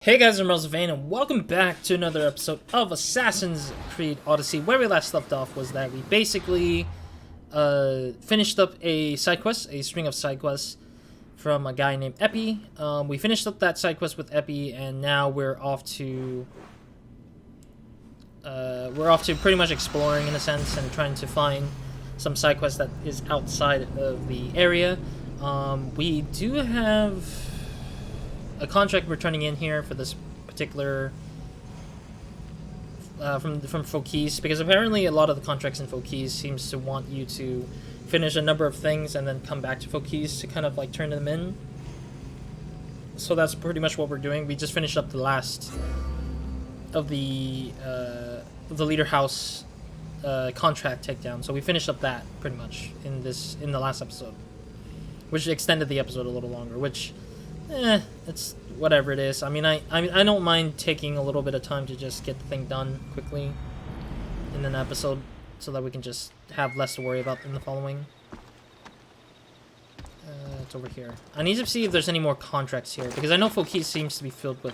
Hey guys, I'm RozaldVaneGAME, and welcome back to another episode of Assassin's Creed Odyssey. Where we last left off was that we basically finished up a side quest, a string of side quests from a guy named Epi. We finished up that side quest with Epi, and now we're off to pretty much exploring in a sense and trying to find some side quest that is outside of the area. We do have a contract we're turning in here for this particular from Fokis, because apparently a lot of the contracts in Fokis seems to want you to finish a number of things and then come back to Fokis to kind of like turn them in. So that's pretty much what we're doing. We just finished up the last of the leader house contract takedown. So we finished up that pretty much in the last episode, which extended the episode a little longer, which it's whatever it is. I mean, I don't mind taking a little bit of time to just get the thing done quickly in an episode, so that we can just have less to worry about in the following. It's over here. I need to see if there's any more contracts here, because I know Fokis seems to be filled with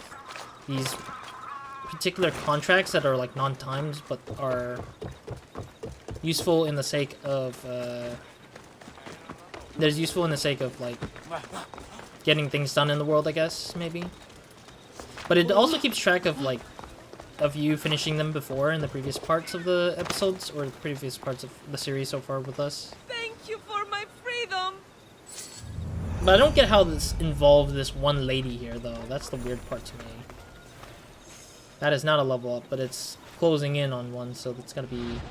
these particular contracts that are like non-timed, but are useful in the sake of like getting things done in the world, I guess, maybe. But it also keeps track of like you finishing them before in the previous parts of the episodes, or the previous parts of the series so far with us. Thank you for my freedom. But I don't get how this involved this one lady here, though. That's the weird part to me. That is not a level up, but it's closing in on one, so that's gonna be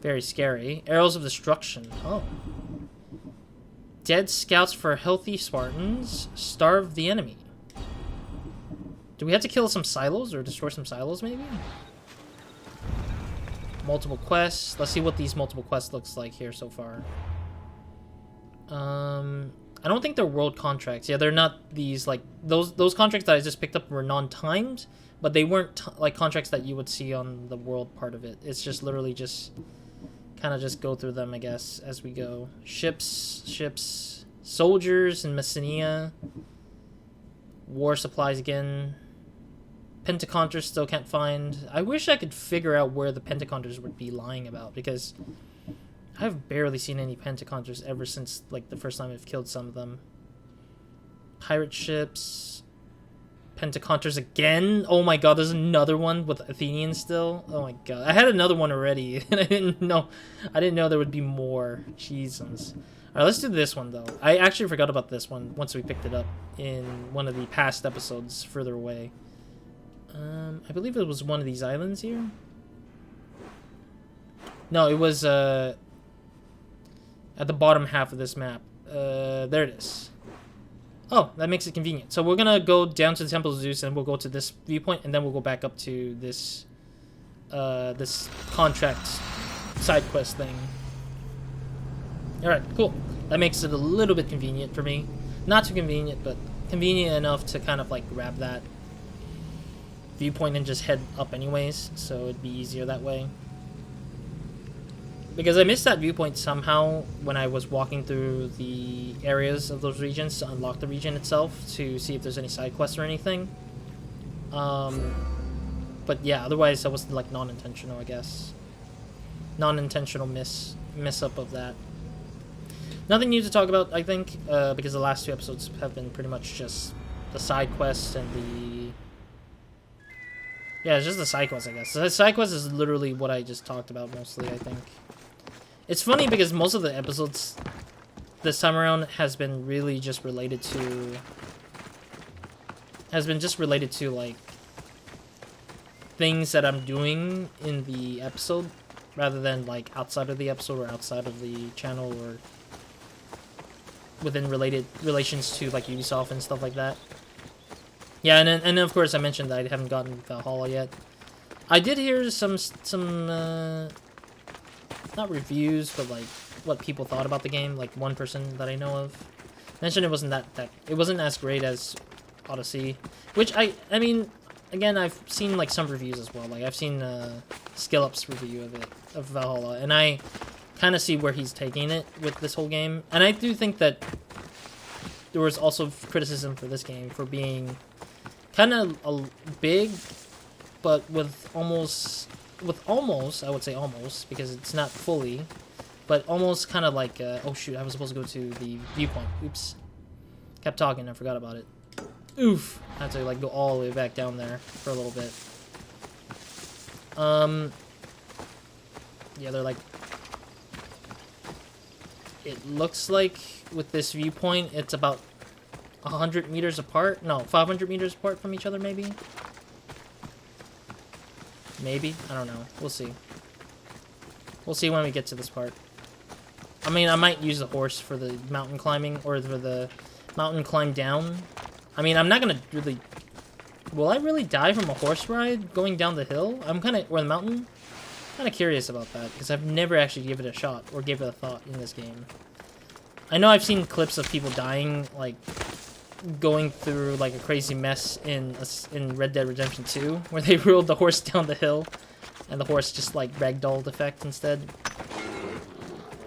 very scary. Arrows of Destruction. Oh. Dead scouts for healthy Spartans. Starve the enemy. Do we have to kill some silos or destroy some silos, maybe? Multiple quests. Let's see what these multiple quests looks like here so far. I don't think they're world contracts. Yeah, they're not these, like, those contracts that I just picked up were non-timed, but they weren't like contracts that you would see on the world part of it. It's just literally just kind of just go through them, I guess, as we go. Ships, soldiers in Messenia, war supplies again. Pentacounters still can't find. I wish I could figure out where the Pentacounters would be lying about, because I've barely seen any Pentacounters ever since like the first time I've killed some of them. Pirate ships. Pentacounters again. Oh my god, there's another one with Athenians still. Oh my god, I had another one already and I didn't know there would be more. Jesus. Alright, let's do this one though. I actually forgot about this one once we picked it up in one of the past episodes further away. I believe it was one of these islands here. No, it was at the bottom half of this map. There it is. Oh, that makes it convenient. So we're gonna go down to the Temple of Zeus, and we'll go to this viewpoint, and then we'll go back up to this this contract side quest thing. Alright, cool. That makes it a little bit convenient for me. Not too convenient, but convenient enough to kind of like grab that viewpoint and just head up anyways, so it'd be easier that way. Because I missed that viewpoint somehow when I was walking through the areas of those regions to unlock the region itself to see if there's any side quests or anything. But yeah, otherwise that was like non-intentional, I guess. Non-intentional miss up of that. Nothing new to talk about, I think, because the last two episodes have been pretty much just the side quests and the... Yeah, it's just the side quest, I guess. The side quest is literally what I just talked about mostly, I think. It's funny because most of the episodes this time around has been really just related to... like, things that I'm doing in the episode, rather than, like, outside of the episode or outside of the channel or within relations to, like, Ubisoft and stuff like that. Yeah, and of course I mentioned that I haven't gotten Valhalla yet. I did hear some not reviews, but like what people thought about the game. Like one person that I know of mentioned it wasn't it wasn't as great as Odyssey, which I mean, again, I've seen like some reviews as well. Like I've seen SkillUp's review of Valhalla, and I kind of see where he's taking it with this whole game. And I do think that there was also criticism for this game for being kind of big, but with almost, I would say almost, because it's not fully, but almost kind of like, oh shoot, I was supposed to go to the viewpoint. Oops. Kept talking, I forgot about it. Oof. I had to like go all the way back down there for a little bit. Yeah, they're like, it looks like with this viewpoint, it's about 100 meters apart. No, 500 meters apart from each other, maybe? Maybe? I don't know. We'll see. We'll see when we get to this part. I mean, I might use the horse for the mountain climbing, or for the mountain climb down. I mean, I'm not gonna really... Will I really die from a horse ride going down the hill? I'm kind of... Or the mountain? Kind of curious about that, because I've never actually given it a shot, or gave it a thought in this game. I know I've seen clips of people dying, like, going through, like, a crazy mess in Red Dead Redemption 2, where they ruled the horse down the hill, and the horse just, like, ragdolled effect instead.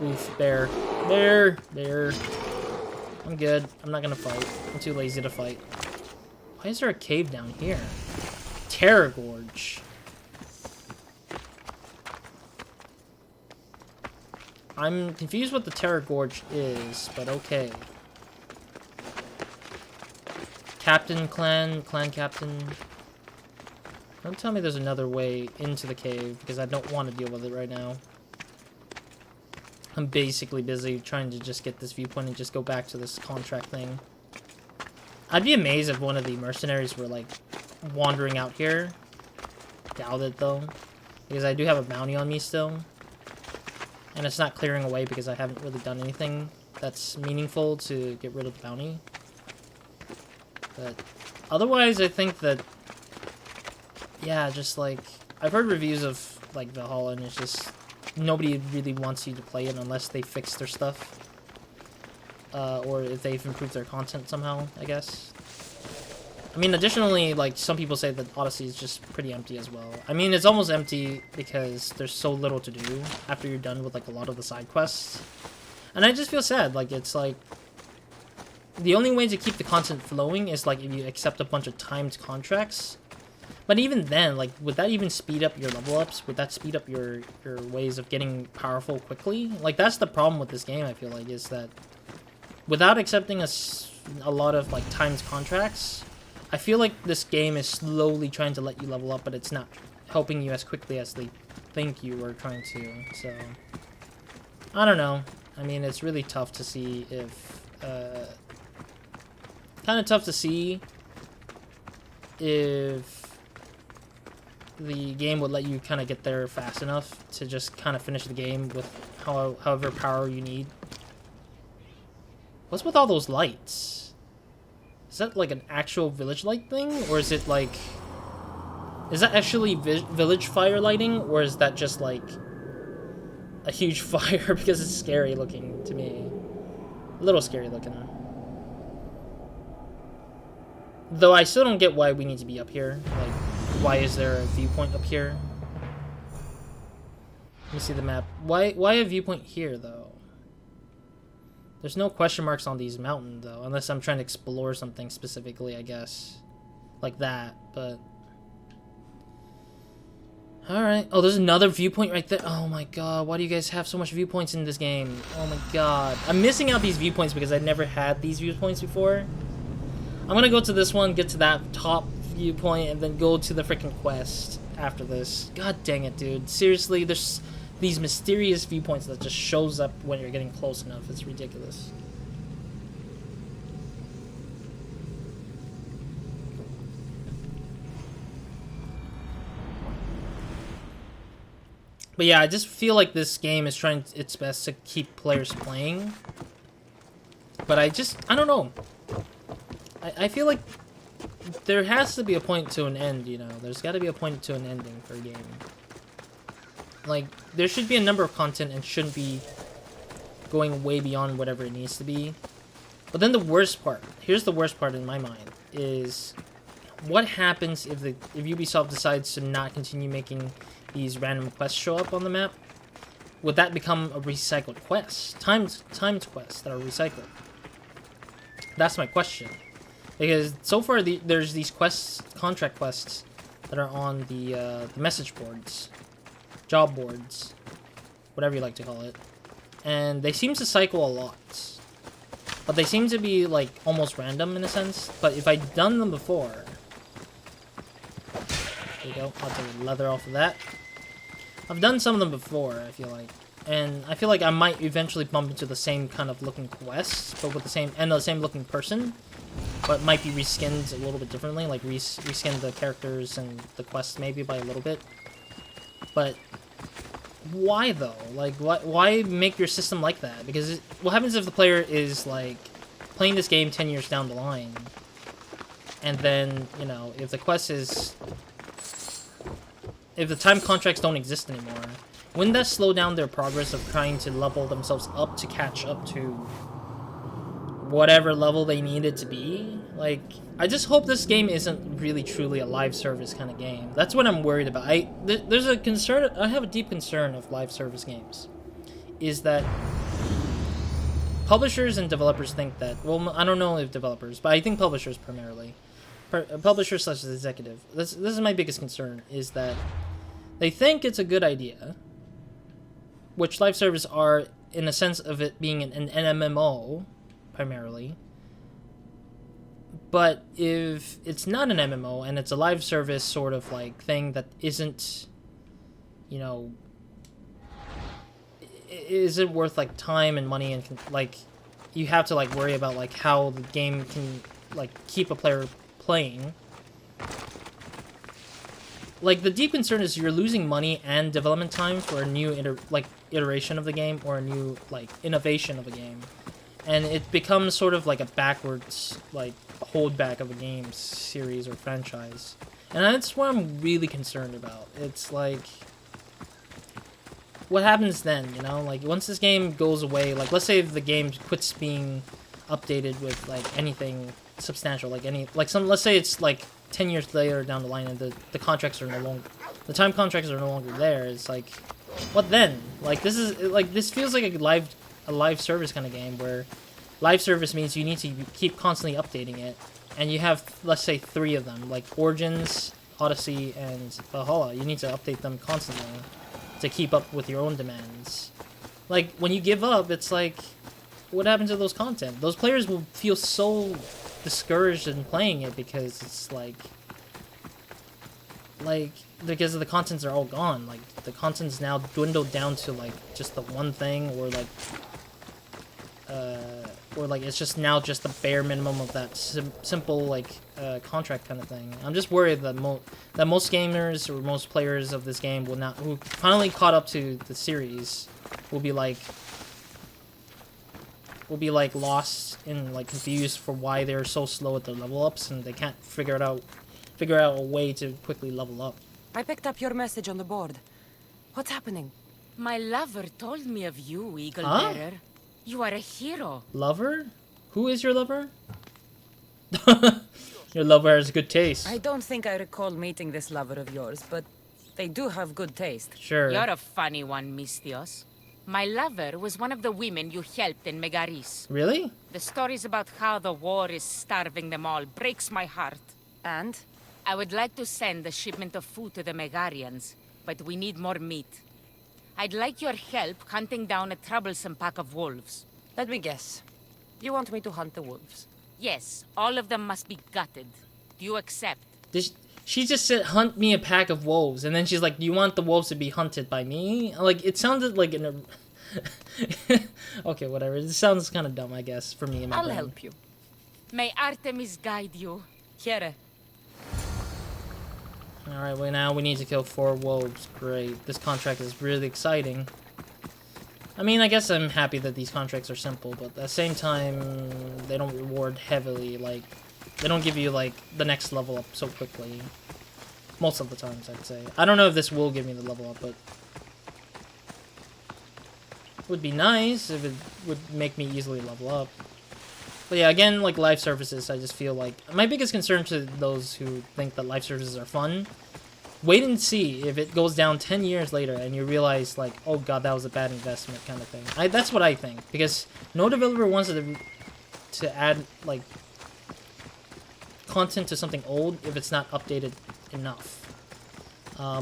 Oof, bear. Bear! Bear. I'm good. I'm not gonna fight. I'm too lazy to fight. Why is there a cave down here? Terror Gorge. I'm confused what the Terror Gorge is, but okay. Captain Clan Captain. Don't tell me there's another way into the cave, because I don't want to deal with it right now. I'm basically busy trying to just get this viewpoint and just go back to this contract thing. I'd be amazed if one of the mercenaries were, like, wandering out here. Doubt it, though. Because I do have a bounty on me still. And it's not clearing away because I haven't really done anything that's meaningful to get rid of the bounty. But otherwise, I think that... Yeah, just, like... I've heard reviews of, like, Valhalla, and it's just... Nobody really wants you to play it unless they fix their stuff. Or if they've improved their content somehow, I guess. I mean, additionally, like, some people say that Odyssey is just pretty empty as well. I mean, it's almost empty because there's so little to do after you're done with, like, a lot of the side quests. And I just feel sad. Like, it's like... The only way to keep the content flowing is, like, if you accept a bunch of timed contracts. But even then, like, would that even speed up your level ups? Would that speed up your ways of getting powerful quickly? Like, that's the problem with this game, I feel like, is that without accepting a lot of, like, timed contracts, I feel like this game is slowly trying to let you level up, but it's not helping you as quickly as they think you were trying to, so... I don't know. I mean, it's really tough to see if... kind of tough to see if the game would let you kind of get there fast enough to just kind of finish the game with however power you need. What's with all those lights? Is that like an actual village light thing? Or is it like... Is that actually village fire lighting? Or is that just like a huge fire because it's scary looking to me? A little scary looking. Though I still don't get why we need to be up here. Like, why is there a viewpoint up here? Let me see the map. Why a viewpoint here, though? There's no question marks on these mountains, though. Unless I'm trying to explore something specifically, I guess. Like that, but... Alright. Oh, there's another viewpoint right there. Oh my god, why do you guys have so much viewpoints in this game? Oh my god. I'm missing out these viewpoints because I never had these viewpoints before. I'm gonna go to this one, get to that top viewpoint, and then go to the freaking quest after this. God dang it, dude. Seriously, there's these mysterious viewpoints that just shows up when you're getting close enough. It's ridiculous. But yeah, I just feel like this game is trying its best to keep players playing. But I don't know. I feel like there has to be a point to an end, you know. There's got to be a point to an ending for a game. Like, there should be a number of content and shouldn't be going way beyond whatever it needs to be. But then the worst part, here's the worst part in my mind, is what happens if Ubisoft decides to not continue making these random quests show up on the map? Would that become a recycled quest? Timed quests that are recycled? That's my question. Because so far there's these quests, contract quests, that are on the message boards, job boards, whatever you like to call it, and they seem to cycle a lot. But they seem to be like almost random in a sense. But if I'd done them before, there you go. I'll take the leather off of that. I've done some of them before, I feel like. And I feel like I might eventually bump into the same kind of looking quests, but with the same looking person, but might be reskinned a little bit differently, like reskin the characters and the quests maybe by a little bit. But why though? Like, why make your system like that? Because what happens if the player is like playing this game 10 years down the line, and then, you know, if the quest is, if the time contracts don't exist anymore, wouldn't that slow down their progress of trying to level themselves up to catch up to whatever level they need it to be? Like, I just hope this game isn't really truly a live service kind of game. That's what I'm worried about. There's a concern, I have a deep concern of live service games, is that publishers and developers think that, well, I don't know if developers, but I think publishers primarily, publishers slash executive, this is my biggest concern, is that they think it's a good idea, which live service are in the sense of it being an MMO, primarily. But if it's not an MMO and it's a live service sort of like thing that isn't, you know, isn't worth like time and money, and like you have to like worry about like how the game can like keep a player playing. Like, the deep concern is you're losing money and development time for a new iteration of the game, or a new like innovation of a game, and it becomes sort of like a backwards like holdback of a game series or franchise, and that's what I'm really concerned about. It's like, what happens then, you know? Like, once this game goes away, like, let's say if the game quits being updated with like anything substantial, like let's say it's like 10 years later down the line, and the contracts are no longer, the time contracts are no longer there. It's like, what then? Like, this feels like a live service kind of game, where live service means you need to keep constantly updating it, and you have, let's say, 3 of them, like Origins, Odyssey, and Valhalla. You need to update them constantly to keep up with your own demands. Like, when you give up, it's like, what happened to those content? Those players will feel so discouraged in playing it, because it's like because the contents are all gone. Like, the content's now dwindled down to like just the one thing, or like it's just now just the bare minimum of that simple like contract kind of thing. I'm just worried that most gamers or most players of this game will not, who finally caught up to the series, will be like lost and like confused for why they're so slow at their level ups, and they can't figure out a way to quickly level up. I picked up your message on the board. What's happening? My lover told me of you, Eagle Huh? Bearer. You are a hero. Lover? Who is your lover? Your lover has good taste. I don't think I recall meeting this lover of yours, but they do have good taste. Sure. You're a funny one, Mistios. My lover was one of the women you helped in Megaris. Really? The stories about how the war is starving them all breaks my heart. And? I would like to send a shipment of food to the Megarians, but we need more meat. I'd like your help hunting down a troublesome pack of wolves. Let me guess. You want me to hunt the wolves? Yes, all of them must be gutted. Do you accept? She just said, hunt me a pack of wolves, and then she's like, do you want the wolves to be hunted by me? Like, it sounded like okay, whatever. It sounds kind of dumb, I guess, for me. I'll help you. May Artemis guide you. Here. Alright, well, now we need to kill 4 wolves. Great. This contract is really exciting. I mean, I guess I'm happy that these contracts are simple, but at the same time, they don't reward heavily. Like, they don't give you, like, the next level up so quickly. Most of the times, I'd say. I don't know if this will give me the level up, but it would be nice if it would make me easily level up. But yeah, again, like live services, I just feel like my biggest concern to those who think that live services are fun, wait and see if it goes down 10 years later and you realize like, oh god, that was a bad investment kind of thing. That's what I think, because no developer wants to add like content to something old if it's not updated enough.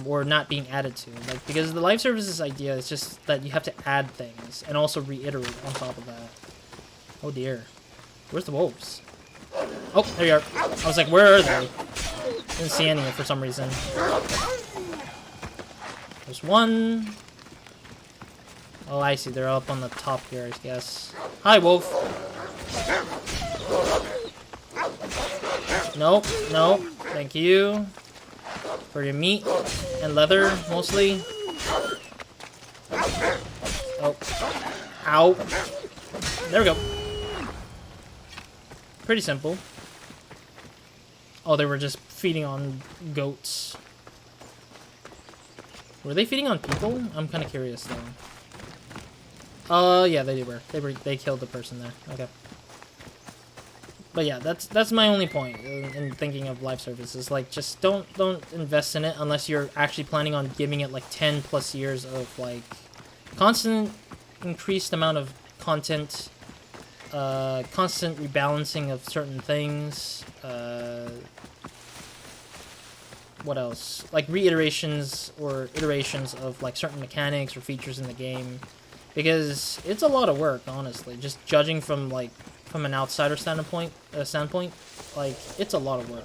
Or not being added to. Like, because the live services idea is just that you have to add things and also reiterate on top of that. Oh dear. Where's the wolves? Oh, there you are. I was like, where are they? Didn't see any for some reason. There's one. Oh, I see. They're up on the top here, I guess. Hi, wolf. Nope, nope. Thank you. For your meat and leather, mostly. Oh. Ow. There we go. Pretty simple. Oh, they were just feeding on goats. Were they feeding on people? I'm kind of curious, though. Yeah, they were. They killed the person there. Okay. But yeah, that's my only point in thinking of live services. Like, just don't invest in it unless you're actually planning on giving it like 10+ years of like constant increased amount of content, constant rebalancing of certain things. What else? Like reiterations or iterations of like certain mechanics or features in the game, because it's a lot of work, honestly. Just judging from like from an outsider standpoint, like, it's a lot of work.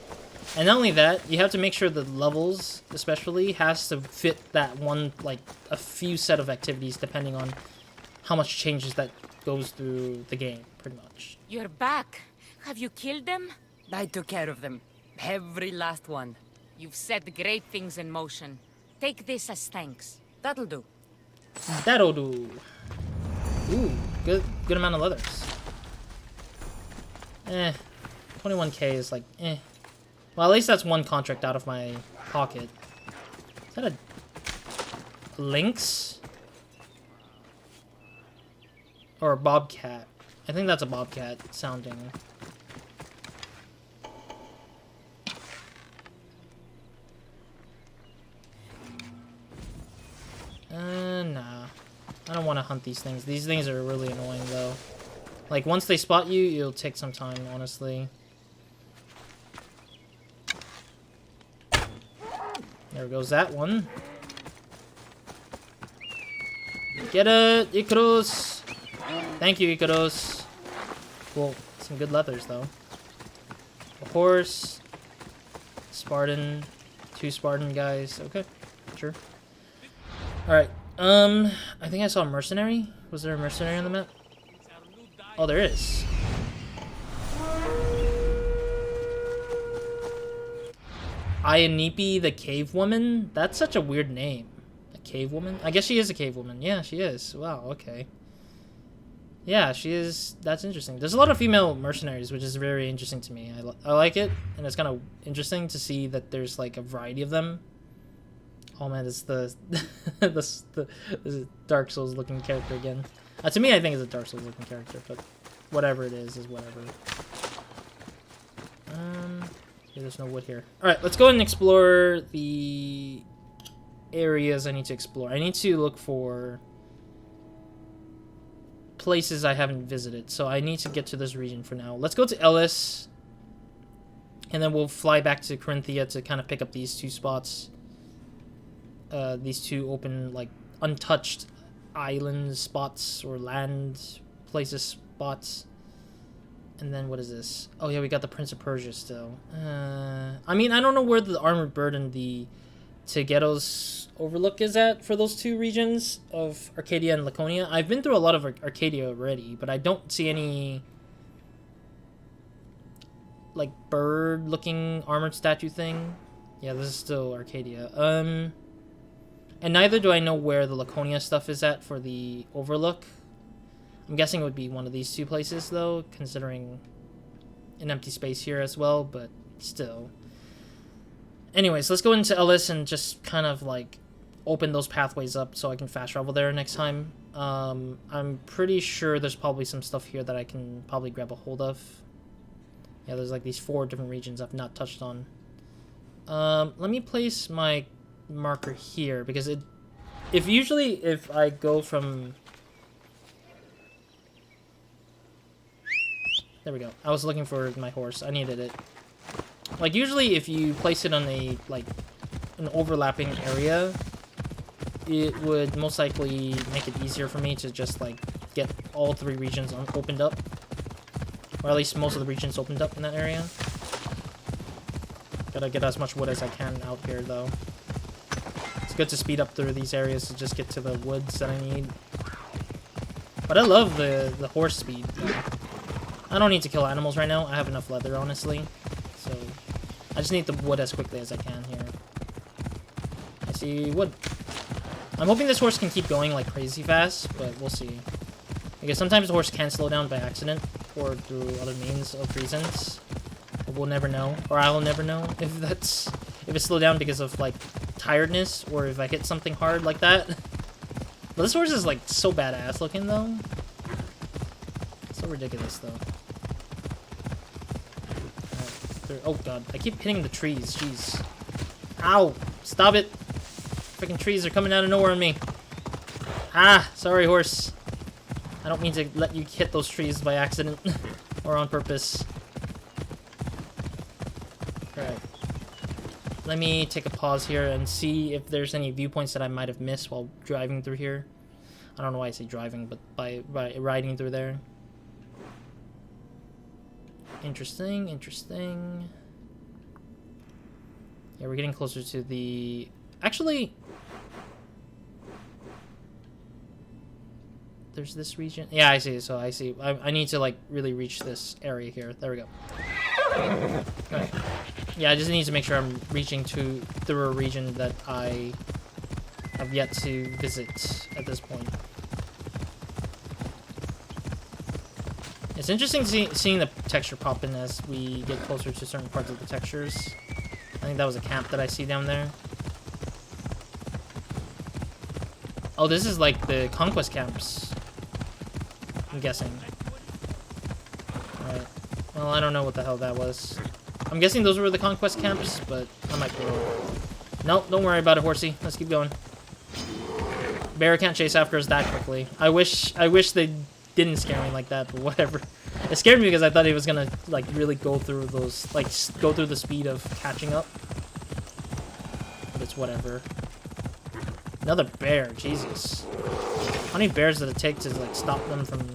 And not only that, you have to make sure the levels, especially, has to fit that one, like, a few set of activities, depending on how much changes that goes through the game, pretty much. You're back. Have you killed them? I took care of them. Every last one. You've set great things in motion. Take this as thanks. That'll do. That'll do. Ooh, good amount of leathers. 21k is like, Well, at least that's one contract out of my pocket. Is that a lynx? Or a bobcat? I think that's a bobcat sounding. Nah. I don't want to hunt these things. These things are really annoying, though. Like, once they spot you, it'll take some time, honestly. There goes that one. Get it, Icarus! Thank you, Icarus. Cool. Some good leathers, though. A horse. Spartan. 2 Spartan guys. Okay, sure. Alright, I think I saw a mercenary. Was there a mercenary on the map? Oh, there is. Ayanipi the Cave Woman? That's such a weird name. A cave woman? I guess she is a cave woman. Yeah, she is. Wow, okay. Yeah, she is. That's interesting. There's a lot of female mercenaries, which is very interesting to me. I like it, and it's kind of interesting to see that there's like a variety of them. Oh man, it's the this is Dark Souls looking character again. To me, I think it's a Dark Souls looking character, but whatever it is whatever. Yeah, there's no wood here. All right, let's go and explore the areas I need to explore. I need to look for places I haven't visited, so I need to get to this region for now. Let's go to Ellis, and then we'll fly back to Corinthia to kind of pick up these 2 spots. These 2 open, like, untouched island spots or land places spots. And then what is this? Oh yeah, we got the Prince of Persia still. I mean, I don't know where the Armored Bird and the Tegetos Overlook is at for those 2 regions of Arcadia and Laconia. I've been through a lot of Arcadia already, but I don't see any like bird looking armored statue thing. Yeah, this is still Arcadia. And neither do I know where the Laconia stuff is at for the Overlook. I'm guessing it would be one of these 2 places, though, considering an empty space here as well, but still. Anyways, let's go into Ellis and just kind of, like, open those pathways up so I can fast travel there next time. I'm pretty sure there's probably some stuff here that I can probably grab a hold of. Yeah, there's, like, these 4 different regions I've not touched on. Let me place my marker here, because if I go from... There we go. I was looking for my horse. I needed it. Like, usually if you place it on a, like, an overlapping area, it would most likely make it easier for me to just, like, get all 3 regions opened up. Or at least most of the regions opened up in that area. Gotta get as much wood as I can out here, though. It's good to speed up through these areas to just get to the woods that I need. But I love the horse speed, though. I don't need to kill animals right now. I have enough leather, honestly. So, I just need the wood as quickly as I can here. I see wood. I'm hoping this horse can keep going like crazy fast, but we'll see. Because sometimes the horse can slow down by accident, or through other means of reasons. But we'll never know, or I'll never know if it's slowed down because of, like, tiredness, or if I hit something hard like that. But this horse is, like, so badass looking, though. So ridiculous, though. Oh, God. I keep hitting the trees. Jeez. Ow! Stop it! Freaking trees are coming out of nowhere on me. Ah! Sorry, horse. I don't mean to let you hit those trees by accident. Or on purpose. Alright. Let me take a pause here and see if there's any viewpoints that I might have missed while driving through here. I don't know why I say driving, but by riding through there. Interesting, interesting. Yeah, we're getting closer to the... Actually... There's this region. Yeah, I see. So I see. I need to, like, really reach this area here. There we go. Right. Yeah, I just need to make sure I'm reaching through a region that I have yet to visit at this point. It's interesting seeing the texture pop in as we get closer to certain parts of the textures. I think that was a camp that I see down there. Oh, this is like the conquest camps. I'm guessing. Alright. Well, I don't know what the hell that was. I'm guessing those were the conquest camps, but I might be wrong. Nope, don't worry about it, horsey. Let's keep going. Bear can't chase after us that quickly. I wish they didn't scare me like that, but whatever. It scared me because I thought it was gonna, like, really go through those, like, go through the speed of catching up. But it's whatever. Another bear, Jesus. How many bears did it take to, like, stop them from...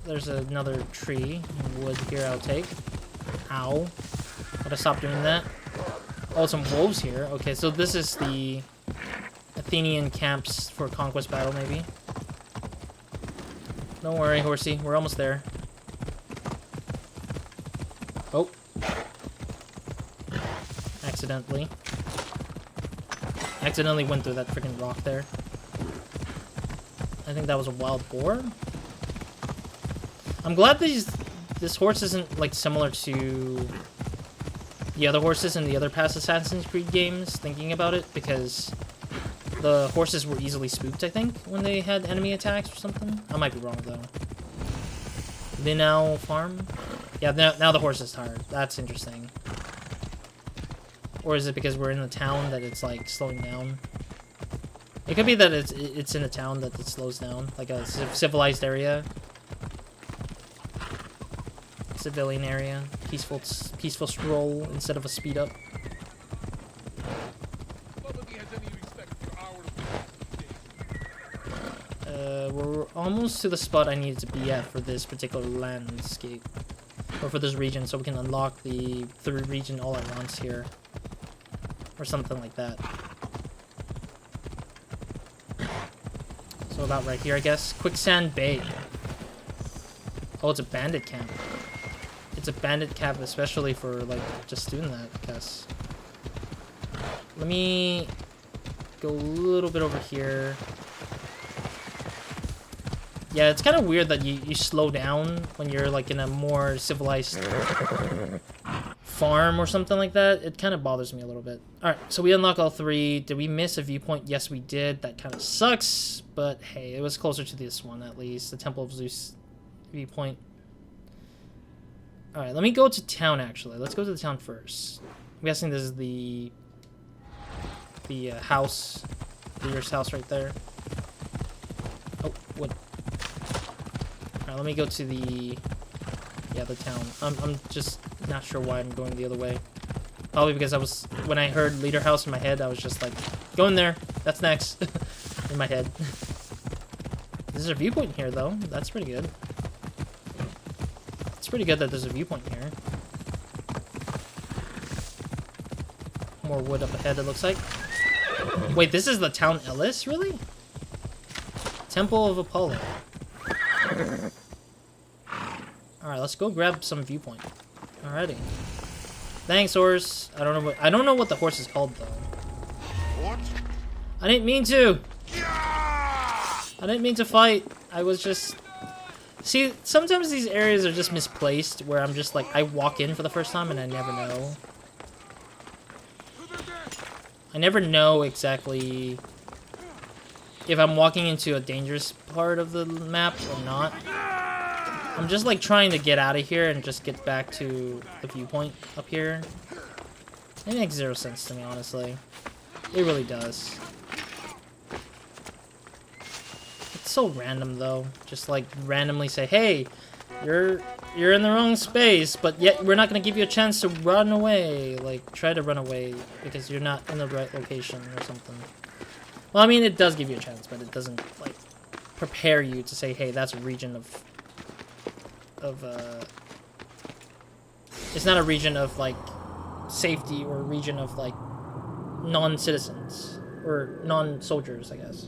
There's another tree. Wood here I'll take. Ow. Gotta stop doing that. Oh, some wolves here. Okay, so this is the Athenian camps for conquest battle, maybe. Don't worry, horsey. We're almost there. Oh. Accidentally went through that freaking rock there. I think that was a wild boar. I'm glad this horse isn't, like, similar to the other horses in the other past Assassin's Creed games, thinking about it, because the horses were easily spooked, I think, when they had enemy attacks or something. I might be wrong, though. They now farm? Yeah, now the horse is tired. That's interesting. Or is it because we're in the town that it's, like, slowing down? It could be that it's in a town that it slows down, like a civilized area. Civilian area. Peaceful stroll instead of a speed up. We're almost to the spot I needed to be at for this particular landscape. Or for this region, so we can unlock the region all at once here. Or something like that. So about right here, I guess. Quicksand Bay. Oh, it's a bandit camp. It's a bandit camp especially for, like, just doing that, I guess. Let me go a little bit over here. Yeah, it's kind of weird that you slow down when you're, like, in a more civilized farm or something like that. It kind of bothers me a little bit. Alright, so we unlock all 3. Did we miss a viewpoint? Yes, we did. That kind of sucks, but hey, it was closer to this one at least. The Temple of Zeus viewpoint. Alright, let me go to town, actually. Let's go to the town first. I'm guessing this is the house. The leader's house right there. Oh, wood. Alright, let me go to the Yeah, the town. I'm just not sure why I'm going the other way. Probably because when I heard Leader House in my head, I was just like, going there. That's next. In my head. There's a viewpoint here, though. That's pretty good. It's pretty good that there's a viewpoint here. More wood up ahead, it looks like. Wait, this is the town Ellis? Really? Temple of Apollo. Alright, let's go grab some viewpoint. Alrighty. Thanks, horse. I don't know what the horse is called, though. What? I didn't mean to! I didn't mean to fight. I was just... See, sometimes these areas are just misplaced, where I'm just like, I walk in for the first time and I never know. I never know exactly if I'm walking into a dangerous part of the map or not. I'm just like trying to get out of here and just get back to the viewpoint up here. It makes zero sense to me, honestly. It really does. It's so random, though. Just like randomly say, "Hey, you're in the wrong space, but yet we're not gonna give you a chance to run away." Like, try to run away because you're not in the right location or something. Well, I mean, it does give you a chance, but it doesn't like prepare you to say, "Hey, that's a region of." It's not a region of like safety or a region of like non-citizens or non-soldiers, I guess.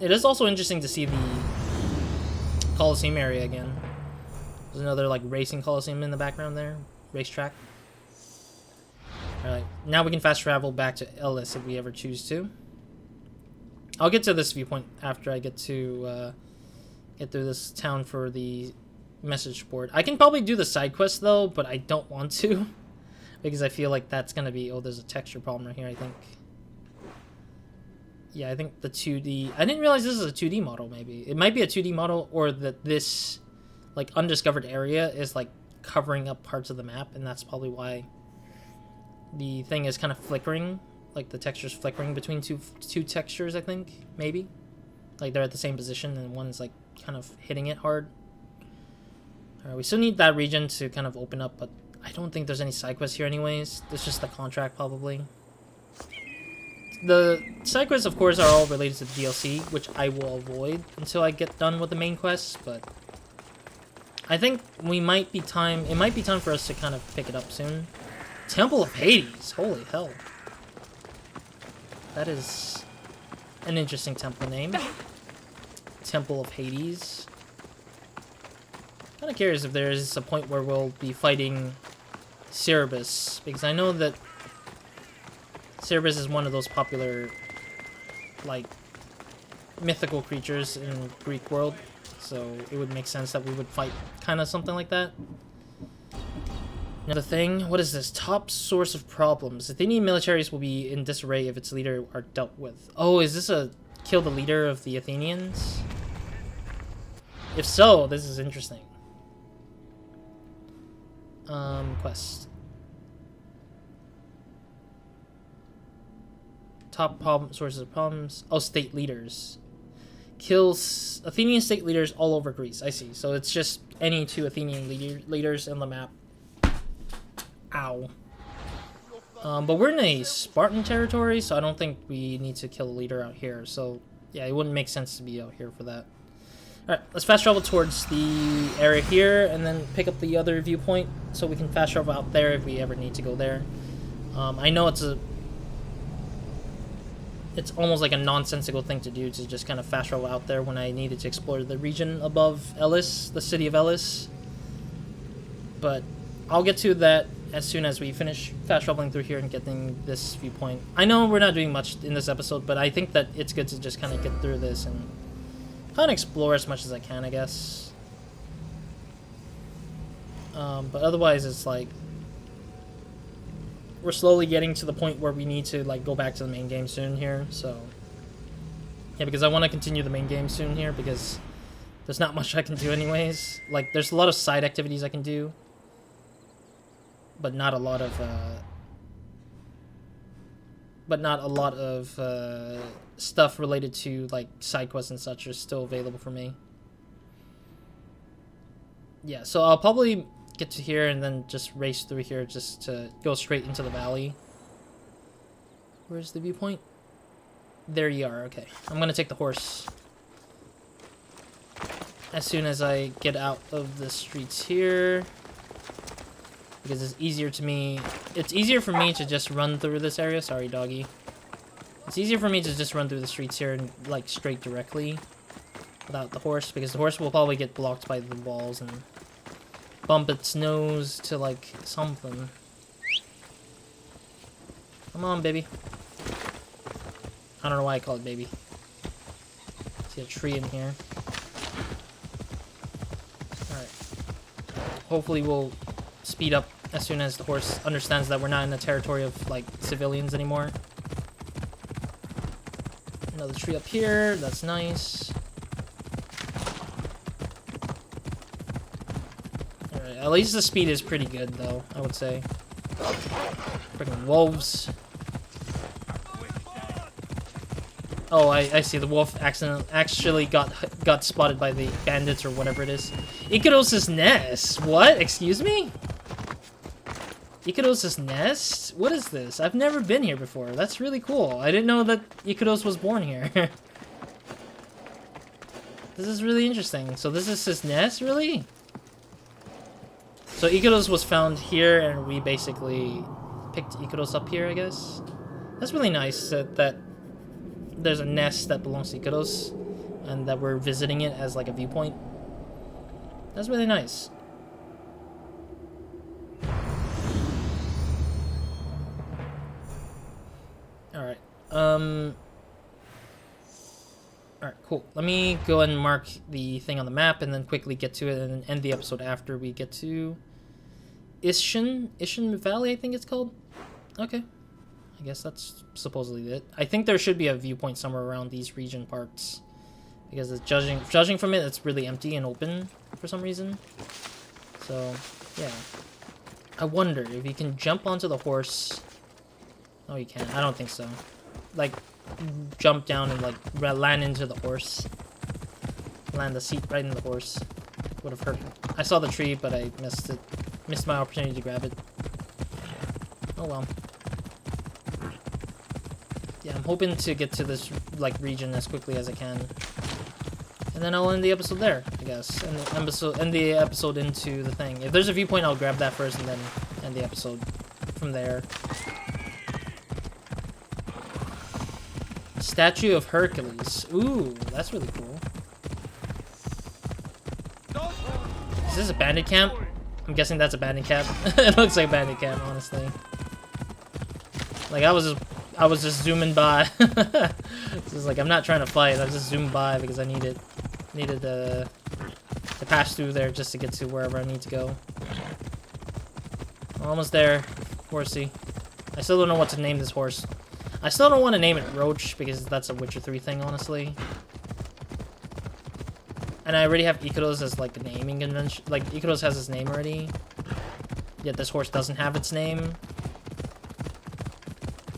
It is also interesting to see the Coliseum area again. There's another like racing Coliseum in the background there, racetrack. Alright, now we can fast travel back to Ellis if we ever choose to. I'll get to this viewpoint after I get to get through this town for the message board. I can probably do the side quest though, but I don't want to because I feel like that's gonna be... Oh, there's a texture problem right here, I think. Yeah, I think the 2D... I didn't realize this is a 2D model, maybe. It might be a 2D model, or that this like undiscovered area is like covering up parts of the map, and that's probably why the thing is kind of flickering, like the texture's flickering between two textures, I think, maybe. Like they're at the same position and one's like kind of hitting it hard. Alright, we still need that region to kind of open up, but I don't think there's any side quests here anyways. There's just the contract, probably. The side quests, of course, are all related to the DLC, which I will avoid until I get done with the main quests, but I think it might be time for us to kind of pick it up soon. Temple of Hades! Holy hell. That is an interesting temple name. Temple of Hades. Kinda curious if there is a point where we'll be fighting Cerberus, because I know that Cerberus is one of those popular, like, mythical creatures in Greek world, so it would make sense that we would fight kind of something like that. Another thing, what is this? Top source of problems. Athenian militaries will be in disarray if its leader are dealt with. Oh, is this a kill the leader of the Athenians? If so, this is interesting. Quest. Top sources of problems. Oh, state leaders. Kills Athenian state leaders all over Greece. I see. So it's just any two Athenian leaders in the map. Ow. But we're in a Spartan territory, so I don't think we need to kill a leader out here. So, yeah, it wouldn't make sense to be out here for that. Alright, let's fast travel towards the area here, and then pick up the other viewpoint, so we can fast travel out there if we ever need to go there. I know it's almost like a nonsensical thing to do, to just kind of fast travel out there when I needed to explore the region above Ellis, the city of Ellis. But I'll get to that as soon as we finish fast traveling through here and getting this viewpoint. I know we're not doing much in this episode, but I think that it's good to just kind of get through this and kind of explore as much as I can, I guess. But otherwise, it's like we're slowly getting to the point where we need to like go back to the main game soon here. So yeah, because I want to continue the main game soon here, because there's not much I can do anyways. Like, there's a lot of side activities I can do, but not a lot of but not a lot of stuff related to like side quests and such are still available for me. Yeah, so I'll probably get to here and then just race through here just to go straight into the valley. Where's the viewpoint? There you are, okay. I'm gonna take the horse. As soon as I get out of the streets here. Because it's easier to me... It's easier for me to just run through this area. Sorry, doggy. It's easier for me to just run through the streets here and, like, straight directly. Without the horse. Because the horse will probably get blocked by the walls and bump its nose to, like, something. Come on, baby. I don't know why I call it baby. See a tree in here. Alright. Hopefully we'll speed up as soon as the horse understands that we're not in the territory of, like, civilians anymore. Another tree up here. That's nice. Alright, at least the speed is pretty good, though, I would say. Freaking wolves. Oh, I see. The wolf actually got spotted by the bandits or whatever it is. Ikaros' nest? What? Excuse me? Ikaros' nest? What is this? I've never been here before. That's really cool. I didn't know that Ikaros was born here. This is really interesting. So this is his nest, really? So Ikaros was found here, and we basically picked Ikaros up here, I guess. That's really nice that there's a nest that belongs to Ikaros, and that we're visiting it as like a viewpoint. That's really nice. Alright. Alright, cool. Let me go and mark the thing on the map and then quickly get to it and then end the episode after we get to Ishin Valley, I think it's called. Okay. I guess that's supposedly it. I think there should be a viewpoint somewhere around these region parts. Because it's judging from it, it's really empty and open for some reason. So, yeah. I wonder if you can jump onto the horse. Oh, you can't. I don't think so. Like, jump down and, like, land into the horse. Land the seat right in the horse. Would have hurt. I saw the tree, but I missed it. Missed my opportunity to grab it. Oh, well. Yeah, I'm hoping to get to this, like, region as quickly as I can. And then I'll end the episode there, I guess. End the episode into the thing. If there's a viewpoint, I'll grab that first and then end the episode from there. Statue of Hercules. Ooh, that's really cool. Is this a bandit camp? I'm guessing that's a bandit camp. It looks like a bandit camp, honestly. Like, I was just zooming by. This is like, I'm not trying to fight. I just zoomed by because I needed to pass through there just to get to wherever I need to go. Almost there, horsey. I still don't know what to name this horse. I still don't want to name it Roach because that's a Witcher 3 thing, honestly. And I already have Ikaros as like a naming convention. Like, Ikaros has his name already. Yet this horse doesn't have its name.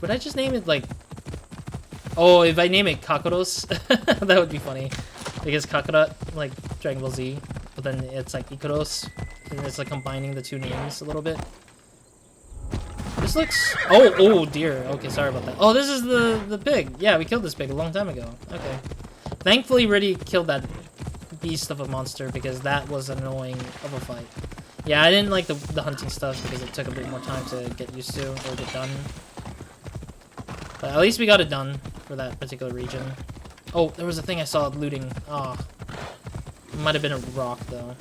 Would I just name it like... Oh, if I name it Kakarot, that would be funny. Because Kakarot, like Dragon Ball Z, but then it's like Ikaros, and it's like combining the two names a little bit. This looks... Oh dear. Okay, sorry about that. Oh, this is the pig. Yeah, we killed this pig a long time ago. Okay. Thankfully, already killed that beast of a monster because that was annoying of a fight. Yeah, I didn't like the hunting stuff because it took a bit more time to get used to or get done. But at least we got it done for that particular region. Oh, there was a thing I saw looting. Ah. It might have been a rock, though.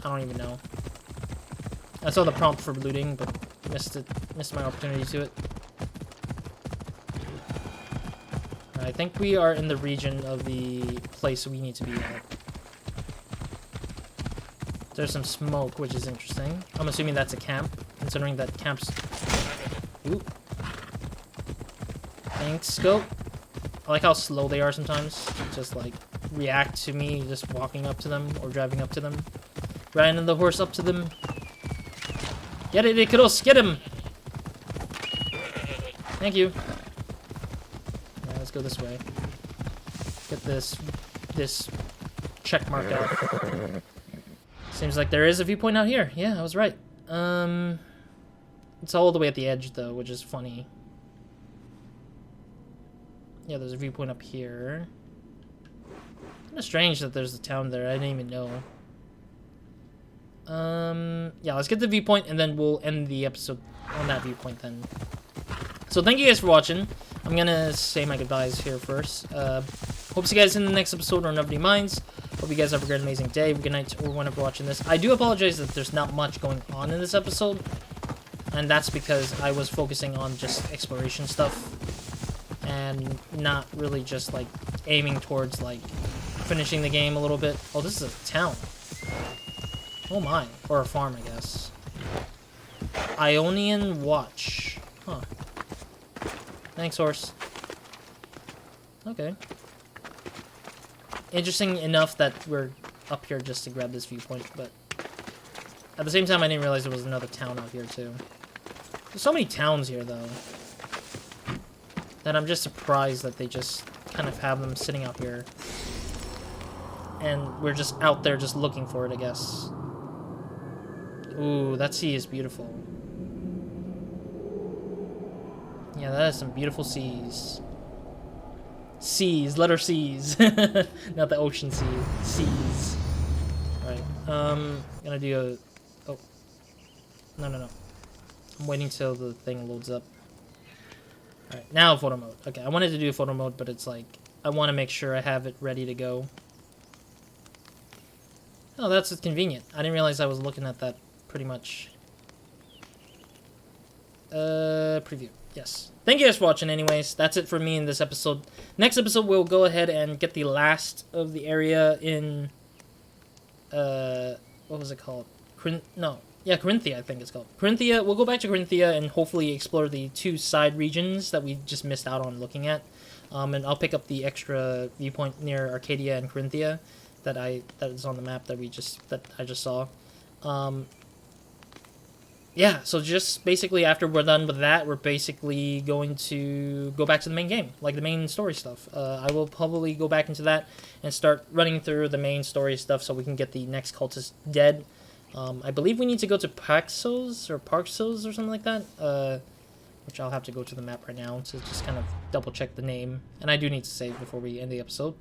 I don't even know. I saw the prompt for looting, but missed it. Missed my opportunity to it. I think we are in the region of the place we need to be at. There's some smoke, which is interesting. I'm assuming that's a camp, considering that camps... Ooh. Thanks, scope. I like how slow they are sometimes. Just, like, react to me just walking up to them or driving up to them. Riding the horse up to them. Get it, Ikaros! Get him! Thank you. go this way. Get this check mark out. Seems like there is a viewpoint out here. Yeah, I was right. It's all the way at the edge though, which is funny. Yeah, there's a viewpoint up here. Kind of strange that there's a town there. I didn't even know. Yeah, let's get the viewpoint and then we'll end the episode on that viewpoint then. So thank you guys for watching. I'm gonna say my goodbyes here first. Hope to see you guys in the next episode or Nobody Minds. Hope you guys have a great, amazing day, good night, or whenever watching this. I do apologize that there's not much going on in this episode, and that's because I was focusing on just exploration stuff and not really just like aiming towards like finishing the game a little bit. Oh, this is a town. Oh my, or a farm, I guess. Ionian Watch. Huh. Thanks, horse. Okay. Interesting enough that we're up here just to grab this viewpoint, but at the same time, I didn't realize there was another town out here, too. There's so many towns here, though, that I'm just surprised that they just kind of have them sitting out here. And we're just out there just looking for it, I guess. Ooh, that sea is beautiful. Yeah, that is some beautiful seas. Seas, letter C's. Not the ocean sea. Seas. Alright, gonna do a... Oh. No. I'm waiting till the thing loads up. Alright, now photo mode. Okay, I wanted to do photo mode, but it's like... I want to make sure I have it ready to go. Oh, that's convenient. I didn't realize I was looking at that pretty much. Preview. Yes. Thank you guys for watching anyways. That's it for me in this episode. Next episode, we'll go ahead and get the last of the area in... what was it called? Corinthia, I think it's called. Corinthia. We'll go back to Corinthia and hopefully explore the 2 side regions that we just missed out on looking at. And I'll pick up the extra viewpoint near Arcadia and Corinthia that is on the map that I just saw. Yeah, so just basically after we're done with that, we're basically going to go back to the main game, like the main story stuff. I will probably go back into that and start running through the main story stuff so we can get the next cultist dead. I believe we need to go to Paxos or something like that, which I'll have to go to the map right now to just kind of double check the name. And I do need to save before we end the episode.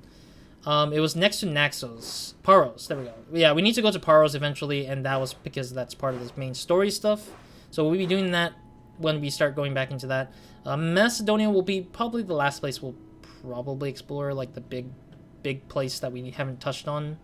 It was next to Naxos. Paros, there we go. Yeah, we need to go to Paros eventually, and that was because that's part of this main story stuff. So we'll be doing that when we start going back into that. Macedonia will be probably the last place we'll probably explore, like the big place that we haven't touched on.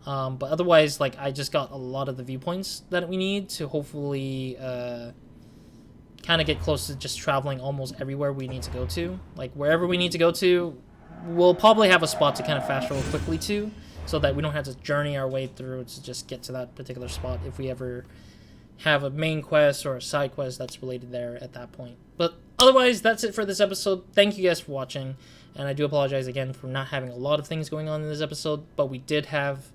But otherwise, like, I just got a lot of the viewpoints that we need to hopefully kind of get close to just traveling almost everywhere we need to go to. Like, wherever we need to go to, we'll probably have a spot to kind of fast travel quickly to, so that we don't have to journey our way through to just get to that particular spot if we ever have a main quest or a side quest that's related there at that point. But otherwise, that's it for this episode. Thank you guys for watching, and I do apologize again for not having a lot of things going on in this episode, but we did have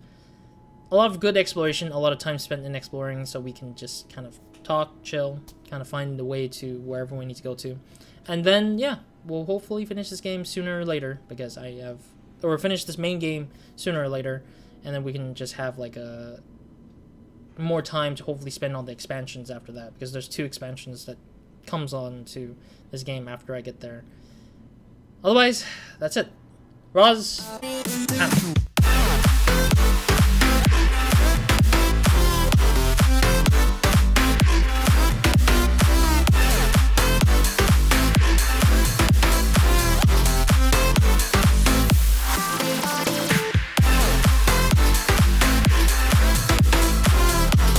a lot of good exploration, a lot of time spent in exploring, so we can just kind of talk, chill, kind of find the way to wherever we need to go to. And then, yeah, we'll hopefully finish this game sooner or later, because or finish this main game sooner or later, and then we can just have like a more time to hopefully spend on the expansions after that, because there's 2 expansions that comes on to this game after I get there. Otherwise, that's it. Roz out.